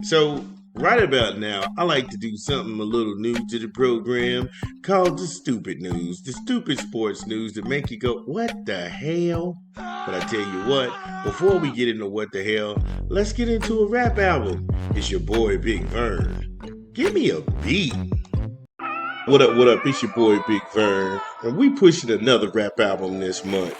So, right about now, I like to do something a little new to the program called the stupid news. The stupid sports news that make you go, what the hell? But I tell you what, before we get into what the hell, let's get into a rap album. It's your boy Big Vern. Give me a beat. What up, what up? It's your boy Big Vern. And we pushing another rap album this month.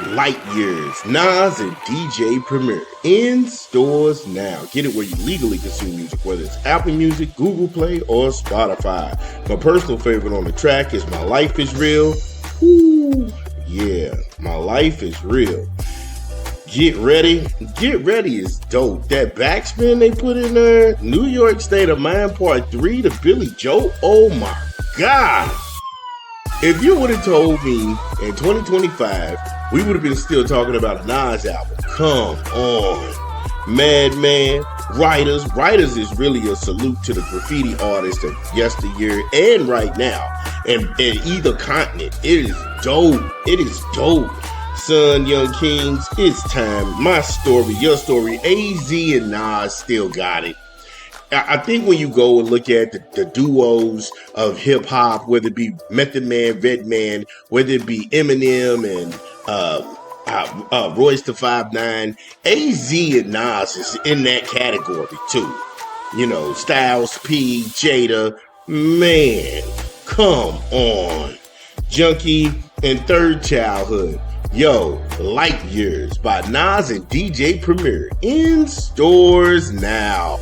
Light Years, Nas and DJ Premier in stores now. Get it where you legally consume music, whether it's Apple Music, Google Play, or Spotify. My personal favorite on the track is My Life is Real. Woo, yeah, My Life is Real. Get Ready. Get Ready is dope. That backspin they put in there, New York State of Mind Part 3 to Billy Joe. Oh my God. If you would have told me in 2025, we would have been still talking about a Nas album. Come on. Madman, Writers. Writers is really a salute to the graffiti artists of yesteryear and right now. And either continent. It is dope. It is dope. Son, Young Kings, it's time. My story, your story. AZ and Nas still got it. I think when you go and look at the duos of hip hop, whether it be Method Man, Redman, whether it be Eminem and Royce the 5'9", AZ and Nas is in that category too. You know, Styles P, Jada, man, come on. Junkie and Third Childhood. Yo, Light Years by Nas and DJ Premier in stores now.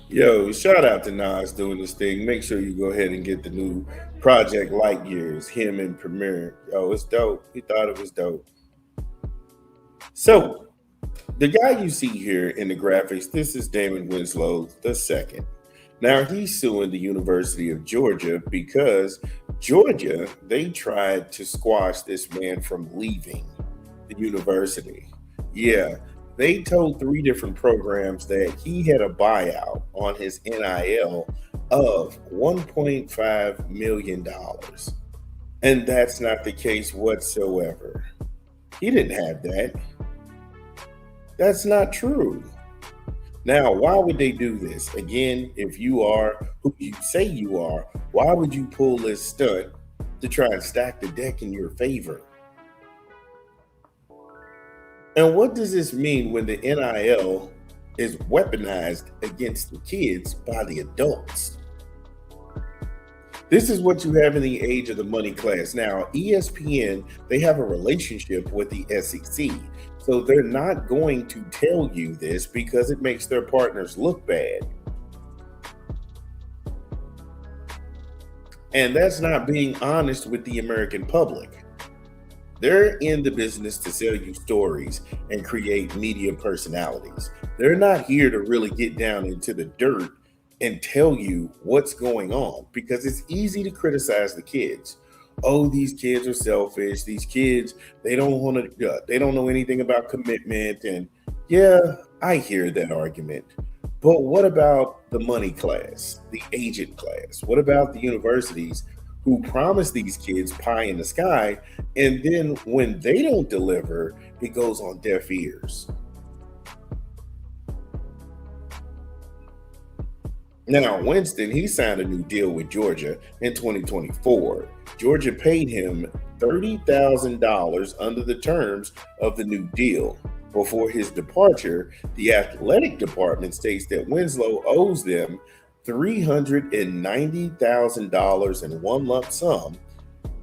Yo, shout out to Nas doing this thing. Make sure you go ahead and get the new project Light Years, him and Premier. Yo, it's dope. He thought it was dope. So, the guy you see here in the graphics, this is Damon Winslow II. Now, he's suing the University of Georgia because Georgia, they tried to squash this man from leaving the university. Yeah, they told three different programs that he had a buyout on his NIL of $1.5 million. And that's not the case whatsoever. He didn't have that. That's not true. Now, why would they do this? Again, if you are who you say you are, why would you pull this stunt to try and stack the deck in your favor? And what does this mean when the NIL is weaponized against the kids by the adults? This is what you have in the age of the money class. Now, ESPN, they have a relationship with the SEC. So they're not going to tell you this because it makes their partners look bad. And that's not being honest with the American public. They're in the business to sell you stories and create media personalities. They're not here to really get down into the dirt and tell you what's going on because it's easy to criticize the kids. Oh, these kids are selfish. These kids, they don't know anything about commitment. And yeah, I hear that argument. But what about the money class, the agent class? What about the universities who promise these kids pie in the sky? And then when they don't deliver, it goes on deaf ears. Now, Winston, he signed a new deal with Georgia in 2024. Georgia paid him $30,000 under the terms of the new deal. Before his departure, the athletic department states that Winslow owes them $390,000 in one lump sum,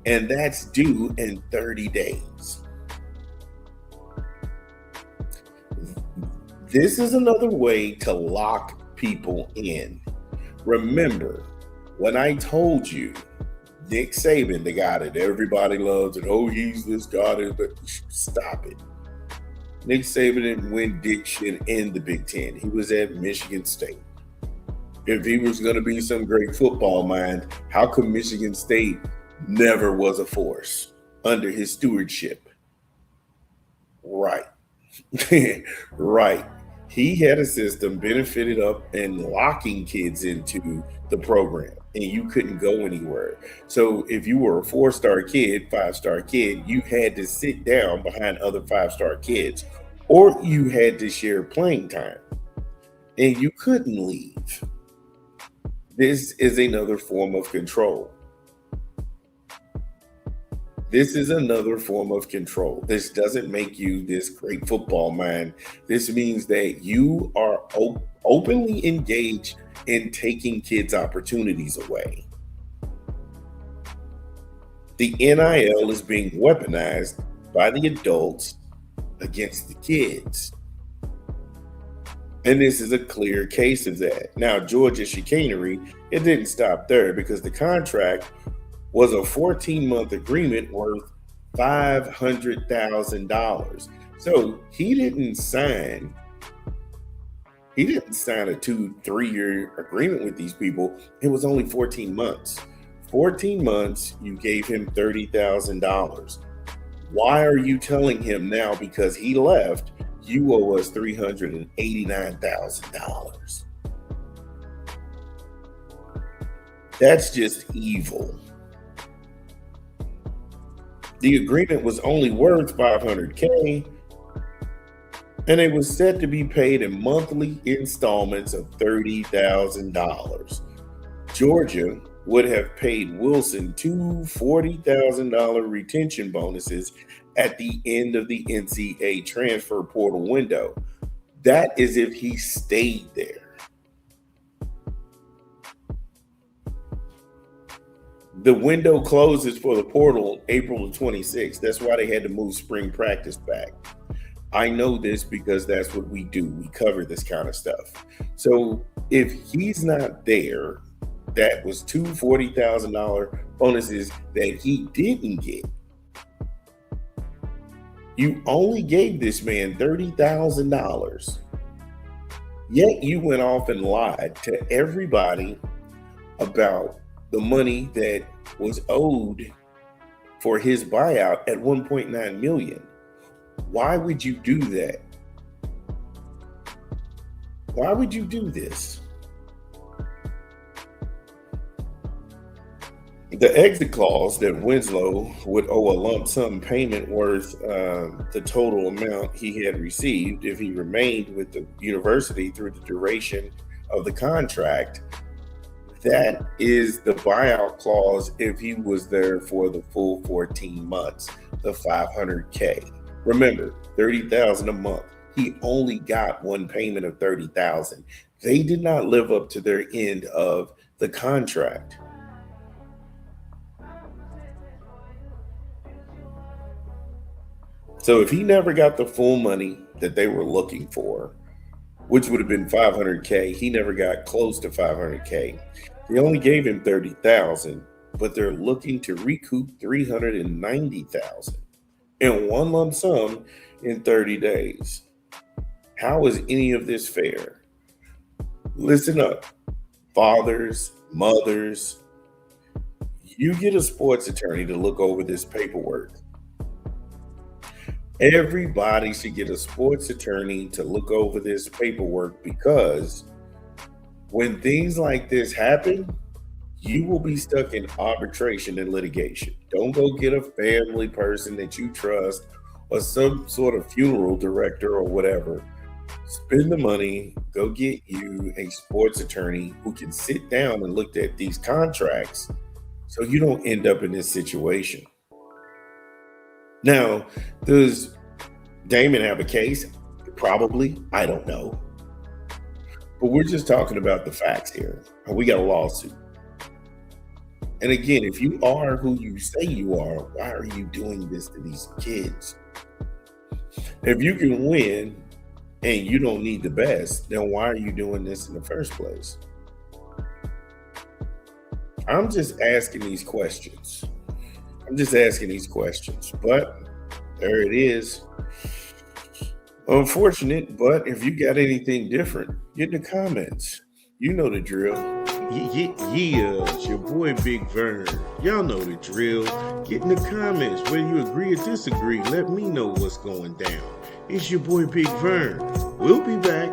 and that's due in 30 days. This is another way to lock people in. Remember, when I told you Nick Saban, the guy that everybody loves, and oh, he's this guy, stop it. Nick Saban didn't win dick shit in the Big Ten. He was at Michigan State. If he was going to be some great football mind, how come Michigan State never was a force under his stewardship? Right. Right. He had a system benefited up and locking kids into the program, and you couldn't go anywhere. So if you were a 4-star kid, 5-star kid, you had to sit down behind other 5-star kids, or you had to share playing time and you couldn't leave. This is another form of control. This is another form of control. This doesn't make you this great football mind. This means that you are openly engaged in taking kids' opportunities away. The NIL is being weaponized by the adults against the kids. And this is a clear case of that. Now, Georgia's chicanery, it didn't stop there because the contract was a 14-month agreement worth $500,000. So he didn't sign a 2-3 year agreement with these people. It was only 14 months. 14 months, you gave him $30,000. Why are you telling him now because he left, you owe us $389,000? That's just evil. The agreement was only worth $500K, and it was set to be paid in monthly installments of $30,000. Georgia would have paid Wilson two $40,000 retention bonuses at the end of the NCAA transfer portal window. That is if he stayed there. The window closes for the portal April the 26th. That's why they had to move spring practice back. I know this because that's what we do. We cover this kind of stuff. So if he's not there, that was two $40,000 bonuses that he didn't get. You only gave this man $30,000. Yet you went off and lied to everybody about the money that was owed for his buyout at $1.9 million. Why would you do that? Why would you do this? The exit clause that Winslow would owe a lump sum payment worth the total amount he had received if he remained with the university through the duration of the contract. That is the buyout clause if he was there for the full 14 months, the $500K. Remember, $30,000 a month. He only got one payment of $30,000. They did not live up to their end of the contract. So if he never got the full money that they were looking for, which would have been $500K, he never got close to $500K. They only gave him $30,000, but they're looking to recoup $390,000 in one lump sum in 30 days. How is any of this fair? Listen up, fathers, mothers. You get a sports attorney to look over this paperwork. Everybody should get a sports attorney to look over this paperwork because when things like this happen, you will be stuck in arbitration and litigation. Don't go get a family person that you trust or some sort of funeral director or whatever. Spend the money, go get you a sports attorney who can sit down and look at these contracts so you don't end up in this situation. Now, does Damon have a case? Probably. I don't know. But we're just talking about the facts here. We got a lawsuit. And again, if you are who you say you are, why are you doing this to these kids? If you can win and you don't need the best, then why are you doing this in the first place? I'm just asking these questions. But there it is. Unfortunate, but if you got anything different, get in the comments. You know the drill. Yeah, it's your boy Big Vern. Y'all know the drill. Get in the comments whether you agree or disagree. Let me know what's going down. It's your boy Big Vern. We'll be back.